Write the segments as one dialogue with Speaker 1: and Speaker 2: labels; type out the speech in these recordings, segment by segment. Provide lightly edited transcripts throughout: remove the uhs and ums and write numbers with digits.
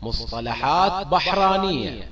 Speaker 1: مصطلحات بحرانية.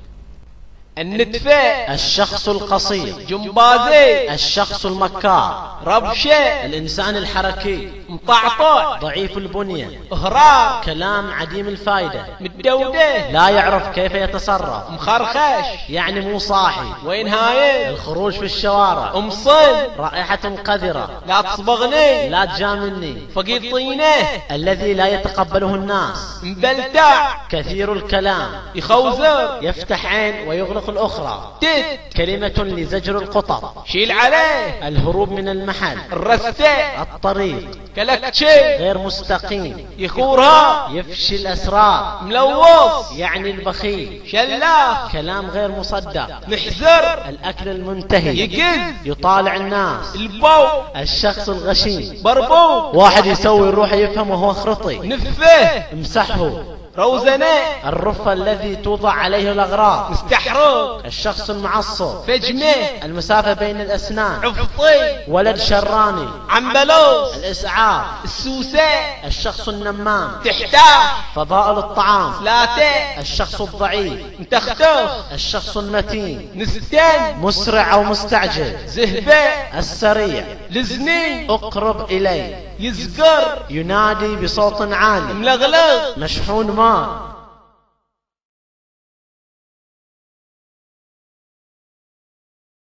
Speaker 1: النتفة
Speaker 2: الشخص القصير.
Speaker 1: جمبازي
Speaker 2: الشخص المكار.
Speaker 1: ربشة
Speaker 2: الإنسان الحركي.
Speaker 1: مطعطع
Speaker 2: ضعيف البنية.
Speaker 1: إهراء
Speaker 2: كلام عديم الفائدة.
Speaker 1: متدودة
Speaker 2: لا يعرف كيف يتصرف.
Speaker 1: مخرخش
Speaker 2: يعني مو صاحي.
Speaker 1: وين هاي
Speaker 2: الخروج في الشوارع.
Speaker 1: أمصن
Speaker 2: رائحة قذرة.
Speaker 1: لا تصبغني
Speaker 2: لا تجاملني.
Speaker 1: فقير طينه
Speaker 2: الذي لا يتقبله الناس.
Speaker 1: مبلتع
Speaker 2: كثير الكلام.
Speaker 1: يخوزر
Speaker 2: يفتح عين ويغلق الأخرى.
Speaker 1: تت
Speaker 2: كلمة لزجر القطط.
Speaker 1: شيل عليه
Speaker 2: الهروب من المحل.
Speaker 1: الرستة
Speaker 2: الطريق
Speaker 1: كلكتشي
Speaker 2: غير مستقيم.
Speaker 1: يخورها
Speaker 2: يفشي الأسرار.
Speaker 1: ملوص
Speaker 2: يعني البخيل.
Speaker 1: شلاخ
Speaker 2: كلام غير مصدق.
Speaker 1: محزر
Speaker 2: الأكل المنتهي.
Speaker 1: يقز
Speaker 2: يطالع الناس.
Speaker 1: البو
Speaker 2: الشخص الغشيم.
Speaker 1: بربو
Speaker 2: واحد يسوي الروح يفهم وهو خرطي.
Speaker 1: نفه
Speaker 2: امسحه.
Speaker 1: روزنة
Speaker 2: الرف الذي توضع عليه الأغراض.
Speaker 1: مستحرق
Speaker 2: الشخص المعصب.
Speaker 1: فجمة
Speaker 2: المسافة بين الأسنان.
Speaker 1: عفطي
Speaker 2: ولد شراني.
Speaker 1: عمبلوس
Speaker 2: الإسعاف.
Speaker 1: السوسة
Speaker 2: الشخص النمام.
Speaker 1: تحتاح
Speaker 2: فضائل الطعام.
Speaker 1: ثلاثة
Speaker 2: الشخص الضعيف.
Speaker 1: متختخ
Speaker 2: الشخص المتين.
Speaker 1: نستن
Speaker 2: مسرع أو مستعجل.
Speaker 1: زهبة
Speaker 2: السريع.
Speaker 1: لزني
Speaker 2: اقرب إلي.
Speaker 1: يزقر
Speaker 2: ينادي بصوت عالي.
Speaker 1: ملغلغ
Speaker 2: مشحون ماء.